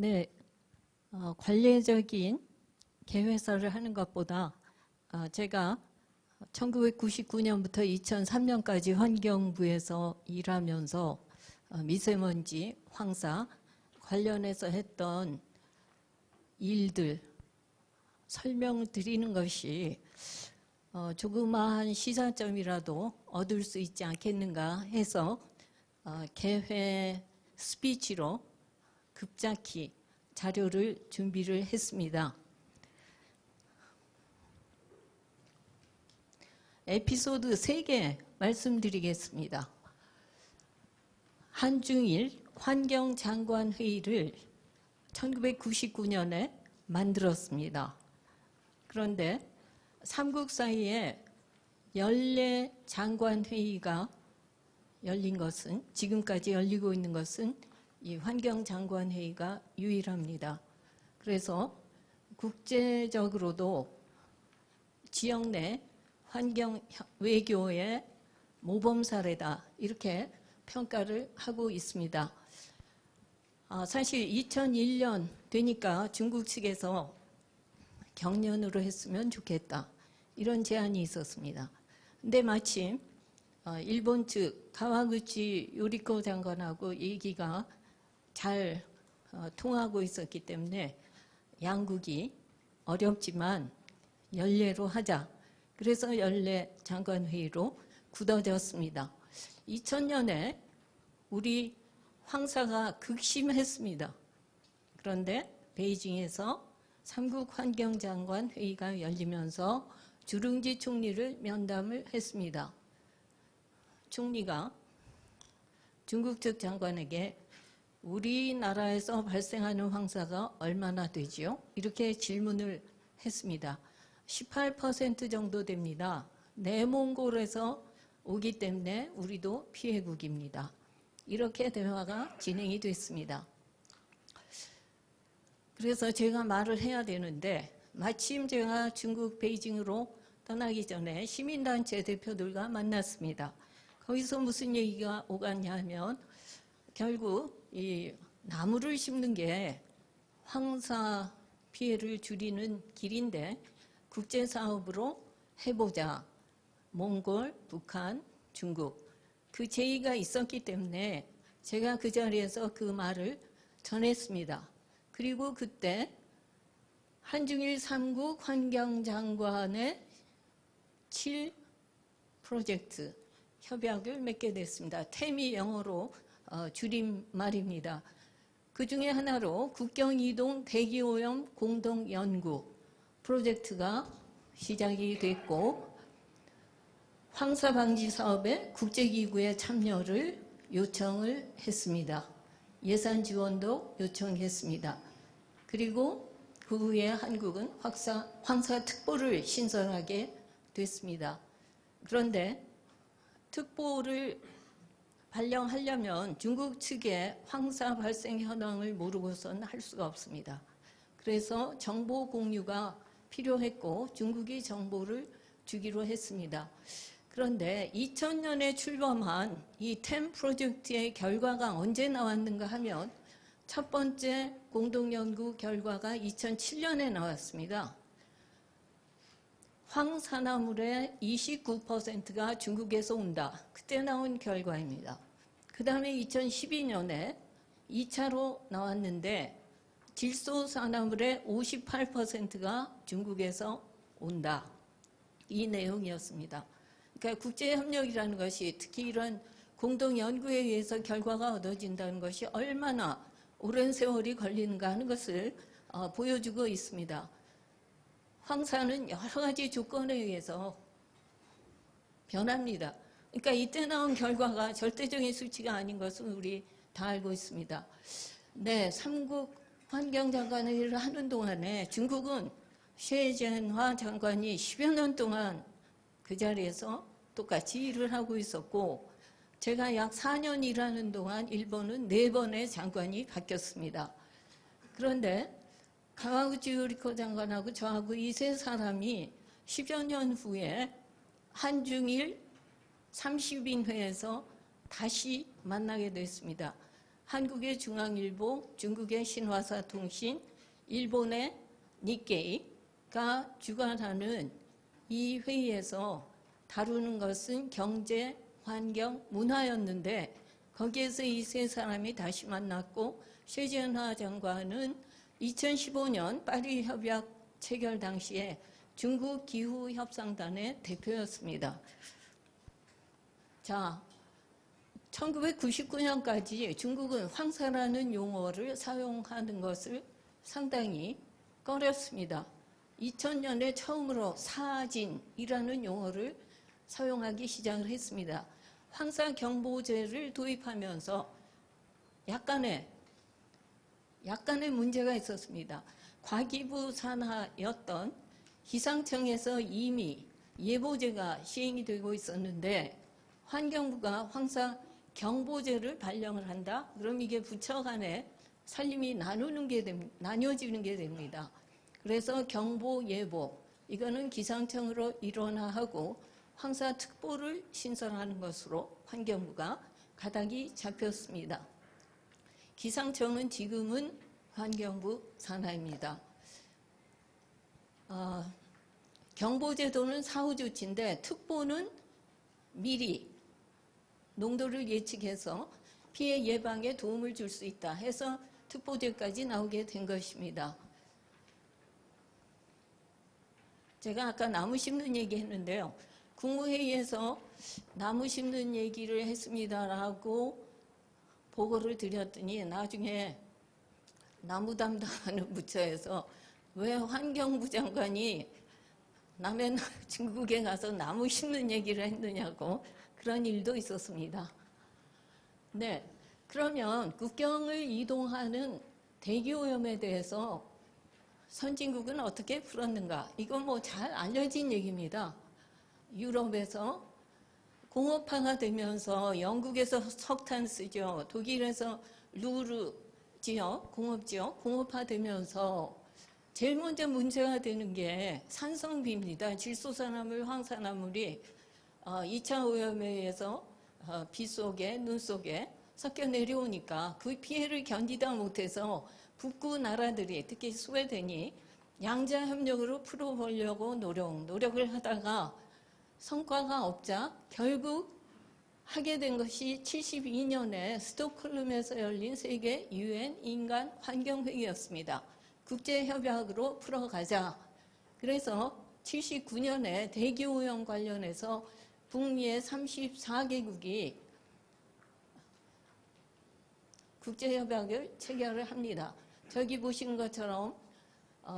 네, 관례적인 개회사를 하는 것보다 제가 1999년부터 2003년까지 환경부에서 일하면서 미세먼지, 황사 관련해서 했던 일들 설명드리는 것이 조그마한 시사점이라도 얻을 수 있지 않겠는가 해서 개회 스피치로 급작히 자료를 준비를 했습니다. 에피소드 3개 말씀드리겠습니다. 한중일 환경장관회의를 1999년에 만들었습니다. 그런데 삼국 사이에 연례 장관회의가 열린 것은, 지금까지 열리고 있는 것은 이 환경장관회의가 유일합니다. 그래서 국제적으로도 지역 내 환경 외교의 모범 사례다, 이렇게 평가를 하고 있습니다. 사실 2001년 되니까 중국 측에서 경련으로 했으면 좋겠다, 이런 제안이 있었습니다. 근데 마침 일본 측 가와구치 요리코 장관하고 얘기가 잘 통하고 있었기 때문에 양국이 어렵지만 연례로 하자, 그래서 연례 장관회의로 굳어졌습니다. 2000년에 우리 황사가 극심했습니다. 그런데 베이징에서 삼국 환경장관 회의가 열리면서 주룽지 총리를 면담을 했습니다. 총리가 중국 측 장관에게 우리나라에서 발생하는 황사가 얼마나 되지요? 이렇게 질문을 했습니다. 18% 정도 됩니다. 내몽골에서 오기 때문에 우리도 피해국입니다. 이렇게 대화가 진행이 됐습니다. 그래서 제가 말을 해야 되는데 마침 제가 중국 베이징으로 떠나기 전에 시민단체 대표들과 만났습니다. 거기서 무슨 얘기가 오갔냐 하면 결국 이 나무를 심는 게 황사 피해를 줄이는 길인데 국제사업으로 해보자. 몽골, 북한, 중국 그 제의가 있었기 때문에 제가 그 자리에서 그 말을 전했습니다. 그리고 그때 한중일 3국 환경장관의 7 프로젝트 협약을 맺게 됐습니다. 템이 영어로 줄임말입니다. 그 중에 하나로 국경이동 대기오염 공동연구 프로젝트가 시작이 됐고, 황사방지 사업에 국제기구의 참여를 요청을 했습니다. 예산 지원도 요청했습니다. 그리고 그 후에 한국은 황사특보를 신설하게 됐습니다. 그런데 특보를 발령하려면 중국 측의 황사 발생 현황을 모르고선 할 수가 없습니다. 그래서 정보 공유가 필요했고 중국이 정보를 주기로 했습니다. 그런데 2000년에 출범한 이 템 프로젝트의 결과가 언제 나왔는가 하면 첫 번째 공동연구 결과가 2007년에 나왔습니다. 황산화물의 29%가 중국에서 온다. 그때 나온 결과입니다. 그 다음에 2012년에 2차로 나왔는데 질소산화물의 58%가 중국에서 온다. 이 내용이었습니다. 그러니까 국제협력이라는 것이, 특히 이런 공동연구에 의해서 결과가 얻어진다는 것이 얼마나 오랜 세월이 걸리는가 하는 것을 보여주고 있습니다. 황사는 여러 가지 조건에 의해서 변합니다. 그러니까 이때 나온 결과가 절대적인 수치가 아닌 것은 우리 다 알고 있습니다. 네, 삼국 환경장관회의를 하는 동안에 중국은 셰젠화 장관이 10여 년 동안 그 자리에서 똑같이 일을 하고 있었고, 제가 약 4년 일하는 동안 일본은 4번의 장관이 바뀌었습니다. 그런데 가와구치 요리코 장관하고 저하고 이 세 사람이 10여 년 후에 한중일 30인 회에서 다시 만나게 됐습니다. 한국의 중앙일보, 중국의 신화사 통신, 일본의 니케이가 주관하는 이 회의에서 다루는 것은 경제, 환경, 문화였는데 거기에서 이 세 사람이 다시 만났고 셰지엔화 장관은 2015년 파리 협약 체결 당시에 중국 기후협상단의 대표였습니다. 자, 1999년까지 중국은 황사라는 용어를 사용하는 것을 상당히 꺼렸습니다. 2000년에 처음으로 사진이라는 용어를 사용하기 시작을 했습니다. 황사경보제를 도입하면서 약간의 문제가 있었습니다. 과기부 산하였던 기상청에서 이미 예보제가 시행이 되고 있었는데 환경부가 황사경보제를 발령을 한다? 그럼 이게 부처 간에 살림이 나뉘어지는 게 됩니다. 그래서 경보, 예보, 이거는 기상청으로 일원화하고 황사특보를 신설하는 것으로 환경부가 가닥이 잡혔습니다. 기상청은 지금은 환경부 산하입니다. 경보제도는 사후조치인데 특보는 미리 농도를 예측해서 피해 예방에 도움을 줄 수 있다 해서 특보제까지 나오게 된 것입니다. 제가 아까 나무 심는 얘기 했는데요. 국무회의에서 나무 심는 얘기를 했습니다라고 보고를 드렸더니 나중에 나무 담당하는 부처에서 왜 환경부 장관이 남의 중국에 가서 나무 심는 얘기를 했느냐고 그런 일도 있었습니다. 네, 그러면 국경을 이동하는 대기오염에 대해서 선진국은 어떻게 풀었는가? 이건 뭐 잘 알려진 얘기입니다. 유럽에서 공업화가 되면서 영국에서 석탄 쓰죠. 독일에서 루르 지역, 공업지역 공업화되면서 제일 먼저 문제가 되는 게 산성비입니다. 질소산화물, 황산화물이 2차 오염에 의해서 비 속에, 눈 속에 섞여 내려오니까 그 피해를 견디다 못해서 북구 나라들이 특히 스웨덴이 양자협력으로 풀어보려고 노력을 하다가 성과가 없자 결국 하게 된 것이 72년에 스톡홀름에서 열린 세계 유엔 인간 환경회의였습니다. 국제협약으로 풀어가자. 그래서 79년에 대기오염 관련해서 북미의 34개국이 국제협약을 체결을 합니다. 저기 보신 것처럼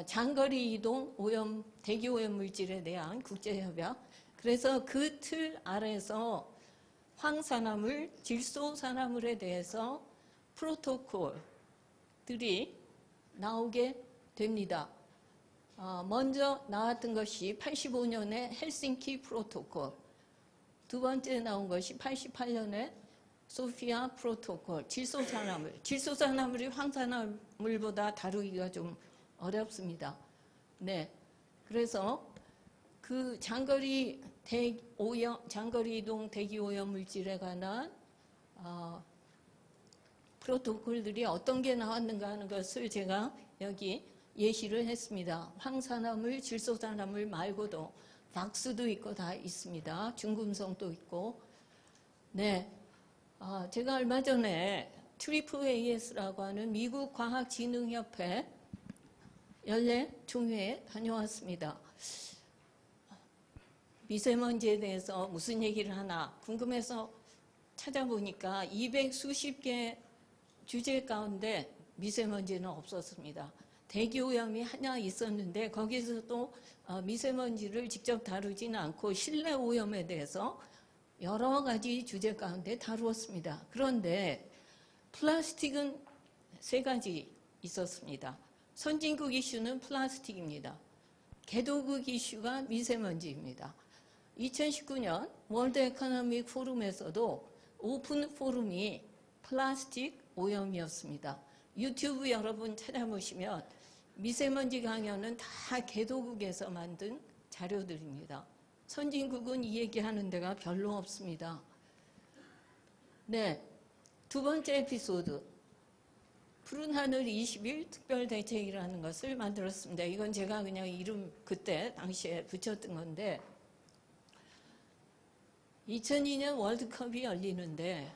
장거리 이동 오염, 대기오염 물질에 대한 국제협약. 그래서 그 틀 아래서 황산화물, 질소산화물에 대해서 프로토콜들이 나오게 됩니다. 먼저 나왔던 것이 85년에 헬싱키 프로토콜, 두 번째 나온 것이 88년에 소피아 프로토콜, 질소산화물. 질소산화물이 황산화물보다 다루기가 좀 어렵습니다. 네, 그래서 그 장거리 이동 대기오염 물질에 관한 프로토콜들이 어떤 게 나왔는가 하는 것을 제가 여기 예시를 했습니다. 황산화물, 질소산화물 말고도 박스도 있고 다 있습니다. 중금속도 있고. 네, 제가 얼마 전에 AAAS라고 하는 미국 과학진흥협회 연례 총회에 다녀왔습니다. 미세먼지에 대해서 무슨 얘기를 하나 궁금해서 찾아보니까 200수십 개 주제 가운데 미세먼지는 없었습니다. 대기오염이 하나 있었는데 거기서도 미세먼지를 직접 다루지는 않고 실내 오염에 대해서 여러 가지 주제 가운데 다루었습니다. 그런데 플라스틱은 3가지 있었습니다. 선진국 이슈는 플라스틱입니다. 개도국 이슈가 미세먼지입니다. 2019년 월드 에코노믹 포럼에서도 오픈 포럼이 플라스틱 오염이었습니다. 유튜브 여러분 찾아보시면 미세먼지 강연은 다 개도국에서 만든 자료들입니다. 선진국은 이 얘기하는 데가 별로 없습니다. 네, 두 번째 에피소드. 푸른 하늘 20일 특별대책이라는 것을 만들었습니다. 이건 제가 그냥 이름 그때 당시에 붙였던 건데 2002년 월드컵이 열리는데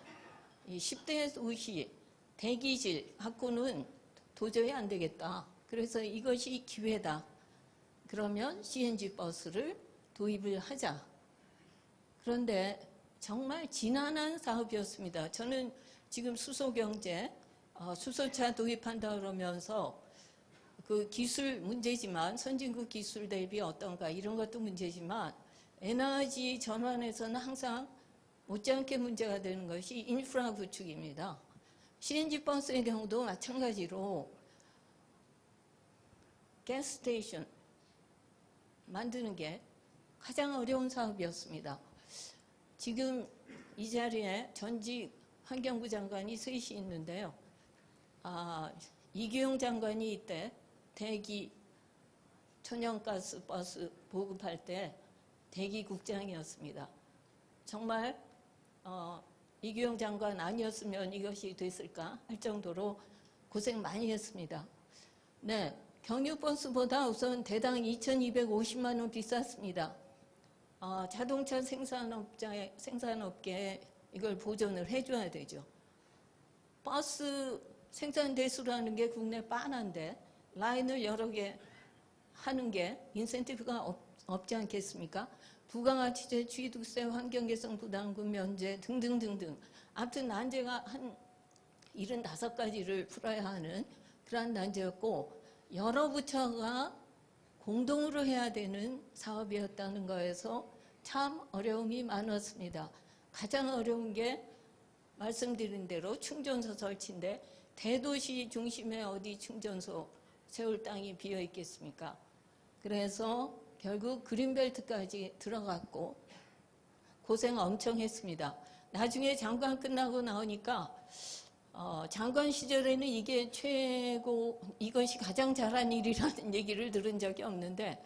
이 10대 도시 대기질 확보는 도저히 안 되겠다. 그래서 이것이 기회다. 그러면 CNG 버스를 도입을 하자. 그런데 정말 지난한 사업이었습니다. 저는 지금 수소경제, 수소차 도입한다 그러면서 그 기술 문제지만 선진국 기술 대비 어떤가 이런 것도 문제지만 에너지 전환에서는 항상 못지않게 문제가 되는 것이 인프라 구축입니다. CNG 버스의 경우도 마찬가지로 가스스테이션 만드는 게 가장 어려운 사업이었습니다. 지금 이 자리에 전직 환경부 장관이 셋이 있는데요. 이규영 장관이 이때 대기 천연가스 버스 보급할 때 대기국장이었습니다. 정말 이규영 장관 아니었으면 이것이 됐을까 할 정도로 고생 많이 했습니다. 네, 경유버스보다 우선 대당 2,250만 원 비쌌습니다. 자동차 생산업계에 이걸 보존을 해줘야 되죠. 버스 생산 대수라는 게 국내 빤한데 라인을 여러 개 하는 게 인센티브가 없지 않겠습니까? 부가가치세, 취득세, 환경개선 부담금 면제 등등등등. 아무튼 난제가 한 75가지를 풀어야 하는 그런 난제였고 여러 부처가 공동으로 해야 되는 사업이었다는 거에서 참 어려움이 많았습니다. 가장 어려운 게 말씀드린 대로 충전소 설치인데 대도시 중심에 어디 충전소 세울 땅이 비어 있겠습니까? 그래서 결국 그린벨트까지 들어갔고 고생 엄청 했습니다. 나중에 장관 끝나고 나오니까 장관 시절에는 이게 이것이 가장 잘한 일이라는 얘기를 들은 적이 없는데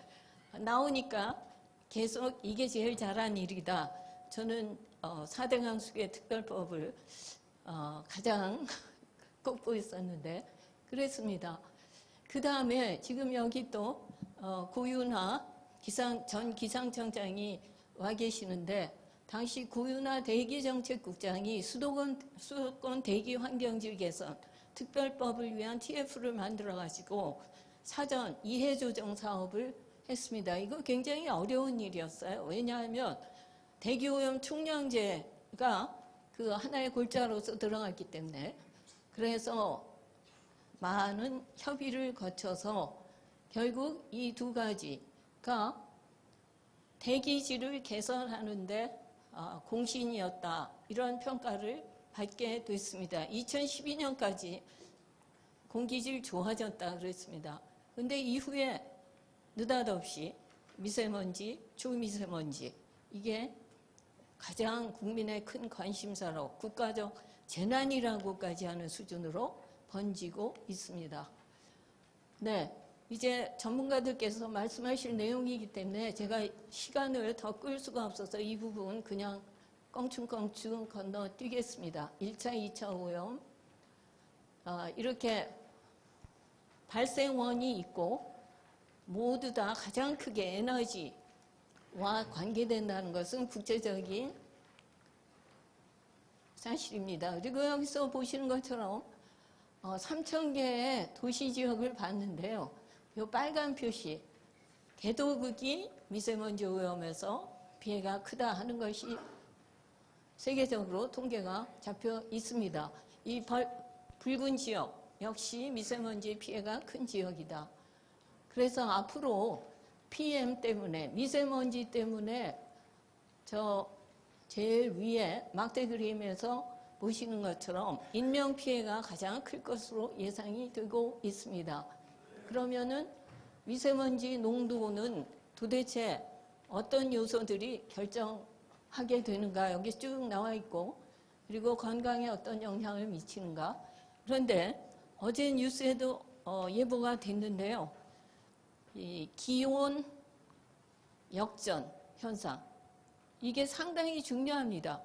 나오니까 계속 이게 제일 잘한 일이다. 저는 4대 강수의 특별법을 가장 꼽고 있었는데 그랬습니다. 그 다음에 지금 여기 또 고윤아 전 기상청장이 와 계시는데 당시 고윤아 대기정책국장이 수도권 대기 환경질 개선 특별법을 위한 TF를 만들어가지고 사전 이해조정 사업을 했습니다. 이거 굉장히 어려운 일이었어요. 왜냐하면 대기오염 총량제가 그 하나의 골자로서 들어갔기 때문에 그래서 많은 협의를 거쳐서 결국 이 두 가지가 대기질을 개선하는데 공신이었다. 이런 평가를 받게 됐습니다. 2012년까지 공기질 좋아졌다 그랬습니다. 그런데 이후에 느닷없이 미세먼지, 초미세먼지 이게 가장 국민의 큰 관심사로 국가적 재난이라고까지 하는 수준으로 번지고 있습니다. 네, 이제 전문가들께서 말씀하실 내용이기 때문에 제가 시간을 더 끌 수가 없어서 이 부분 그냥 껑충껑충 건너뛰겠습니다. 1차, 2차 오염 이렇게 발생원이 있고 모두 다 가장 크게 에너지와 관계된다는 것은 국제적인 사실입니다. 그리고 여기서 보시는 것처럼 3,000개의 도시지역을 봤는데요. 이 빨간 표시, 개도국이 미세먼지 오염에서 피해가 크다 하는 것이 세계적으로 통계가 잡혀 있습니다. 이 붉은 지역 역시 미세먼지 피해가 큰 지역이다. 그래서 앞으로 PM 때문에 미세먼지 때문에 저 제일 위에 막대 그림에서 보시는 것처럼 인명피해가 가장 클 것으로 예상이 되고 있습니다. 그러면은 미세먼지 농도는 도대체 어떤 요소들이 결정하게 되는가 여기 쭉 나와 있고 그리고 건강에 어떤 영향을 미치는가. 그런데 어제 뉴스에도 예보가 됐는데요. 이 기온 역전 현상 이게 상당히 중요합니다.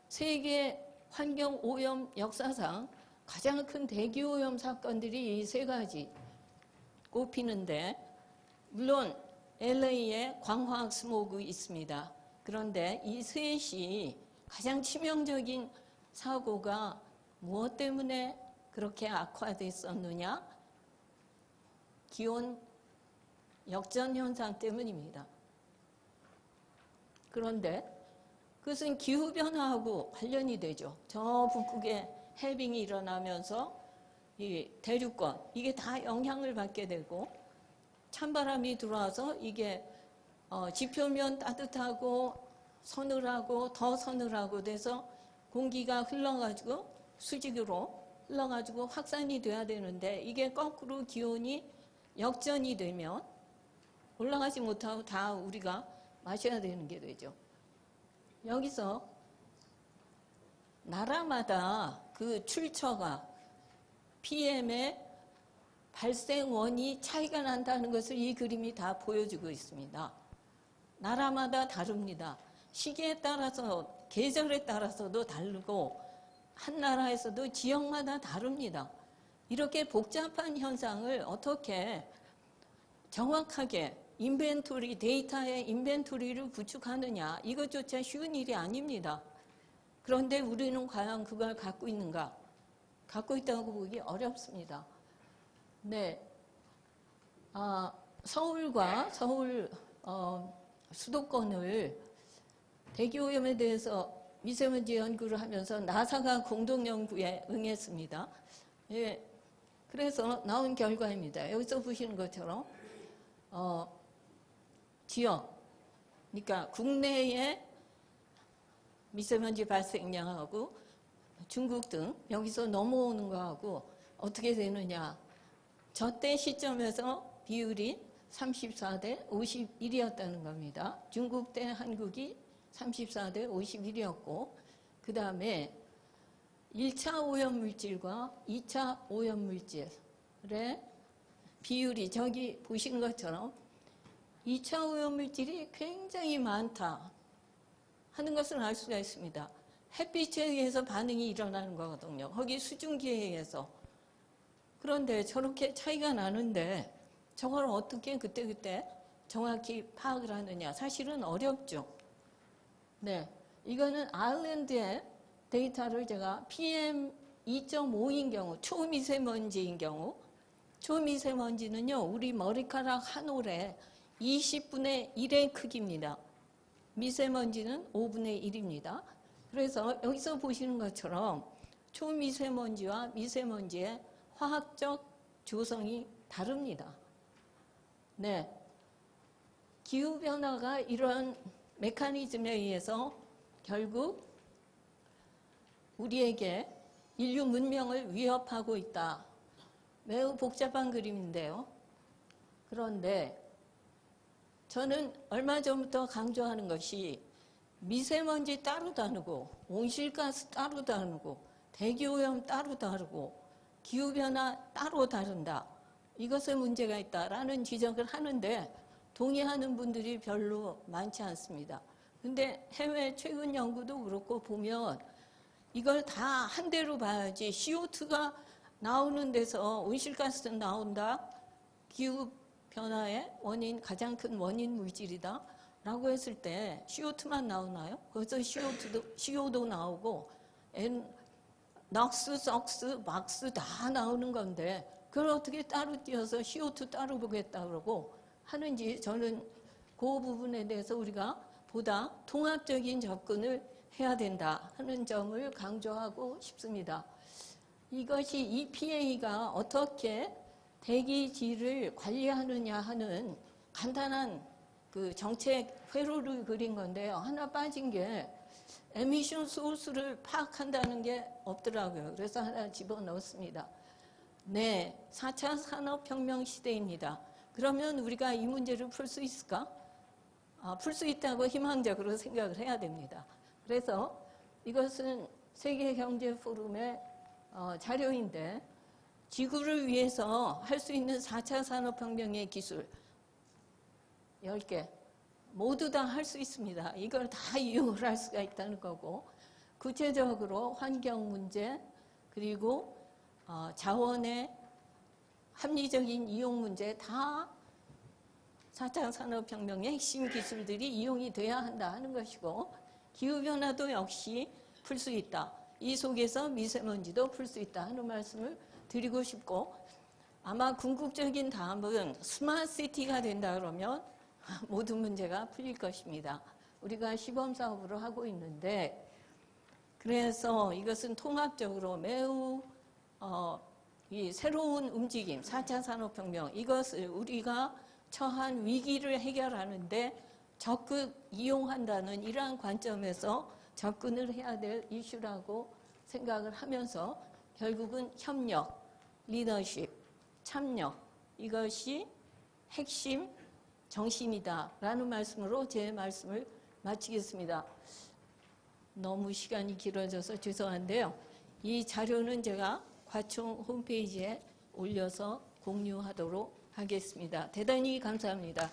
세계 환경 오염 역사상 가장 큰 대기오염 사건들이 이 세 가지 꼽히는데, 물론 LA에 광화학 스모그 있습니다. 그런데 이 셋이 가장 치명적인 사고가 무엇 때문에 그렇게 악화됐었느냐? 기온 역전 현상 때문입니다. 그런데 그것은 기후변화하고 관련이 되죠. 저 북극에 해빙이 일어나면서 이 대륙권, 이게 다 영향을 받게 되고, 찬바람이 들어와서 이게 지표면 따뜻하고 서늘하고 더 서늘하고 돼서 공기가 흘러가지고 수직으로 흘러가지고 확산이 돼야 되는데, 이게 거꾸로 기온이 역전이 되면 올라가지 못하고 다 우리가 마셔야 되는 게 되죠. 여기서 나라마다 그 출처가 PM의 발생원이 차이가 난다는 것을 이 그림이 다 보여주고 있습니다. 나라마다 다릅니다. 시기에 따라서, 계절에 따라서도 다르고, 한 나라에서도 지역마다 다릅니다. 이렇게 복잡한 현상을 어떻게 정확하게 인벤토리, 데이터의 인벤토리를 구축하느냐, 이것조차 쉬운 일이 아닙니다. 그런데 우리는 과연 그걸 갖고 있는가? 갖고 있다고 보기 어렵습니다. 네, 서울과 서울 수도권을 대기오염에 대해서 미세먼지 연구를 하면서 나사가 공동연구에 응했습니다. 예, 그래서 나온 결과입니다. 여기서 보시는 것처럼 지역, 그러니까 국내의 미세먼지 발생량하고 중국 등 여기서 넘어오는 거하고 어떻게 되느냐. 저때 시점에서 비율이 34대 51이었다는 겁니다. 중국 대 한국이 34대 51이었고, 그 다음에 1차 오염물질과 2차 오염물질의 비율이 저기 보신 것처럼 2차 오염물질이 굉장히 많다 하는 것을 알 수가 있습니다. 햇빛에 의해서 반응이 일어나는 거거든요. 거기 수증기에 의해서. 그런데 저렇게 차이가 나는데 저걸 어떻게 그때그때 정확히 파악을 하느냐. 사실은 어렵죠. 네, 이거는 아일랜드의 데이터를 제가 PM 2.5인 경우, 초미세먼지인 경우, 초미세먼지는요, 우리 머리카락 한 올에 20분의 1의 크기입니다. 미세먼지는 5분의 1입니다. 그래서 여기서 보시는 것처럼 초미세먼지와 미세먼지의 화학적 조성이 다릅니다. 네, 기후변화가 이런 메커니즘에 의해서 결국 우리에게 인류 문명을 위협하고 있다. 매우 복잡한 그림인데요. 그런데 저는 얼마 전부터 강조하는 것이 미세먼지 따로 다르고 온실가스 따로 다르고 대기오염 따로 다르고 기후변화 따로 다른다. 이것에 문제가 있다라는 지적을 하는데 동의하는 분들이 별로 많지 않습니다. 근데 해외 최근 연구도 그렇고 보면 이걸 다 한 대로 봐야지. CO2가 나오는 데서 온실가스 나온다. 기후변화의 원인, 가장 큰 원인 물질이다. 라고 했을 때 CO2만 나오나요? 거기서 CO도 나오고 넉스, 석스, 막스 다 나오는 건데 그걸 어떻게 따로 띄어서 CO2 따로 보겠다 그러고 하는지, 저는 그 부분에 대해서 우리가 보다 통합적인 접근을 해야 된다 하는 점을 강조하고 싶습니다. 이것이 EPA가 어떻게 대기질을 관리하느냐 하는 간단한 그 정책 회로를 그린 건데요. 하나 빠진 게 에미션 소스를 파악한다는 게 없더라고요. 그래서 하나 집어넣었습니다. 네, 4차 산업혁명 시대입니다. 그러면 우리가 이 문제를 풀 수 있을까? 풀 수 있다고 희망적으로 생각을 해야 됩니다. 그래서 이것은 세계경제포럼의 자료인데, 지구를 위해서 할 수 있는 4차 산업혁명의 기술 10개 모두 다 할 수 있습니다. 이걸 다 이용을 할 수가 있다는 거고, 구체적으로 환경 문제, 그리고 자원의 합리적인 이용 문제 다 4차 산업혁명의 핵심 기술들이 이용이 돼야 한다 하는 것이고, 기후변화도 역시 풀 수 있다. 이 속에서 미세먼지도 풀 수 있다 하는 말씀을 드리고 싶고, 아마 궁극적인 답은 스마트시티가 된다 그러면 모든 문제가 풀릴 것입니다. 우리가 시범사업으로 하고 있는데, 그래서 이것은 통합적으로 매우 이 새로운 움직임, 4차 산업혁명, 이것을 우리가 처한 위기를 해결하는데 적극 이용한다는 이러한 관점에서 접근을 해야 될 이슈라고 생각을 하면서, 결국은 협력, 리더십, 참여, 이것이 핵심 정신이다라는 말씀으로 제 말씀을 마치겠습니다. 너무 시간이 길어져서 죄송한데요. 이 자료는 제가 과총 홈페이지에 올려서 공유하도록 하겠습니다. 대단히 감사합니다.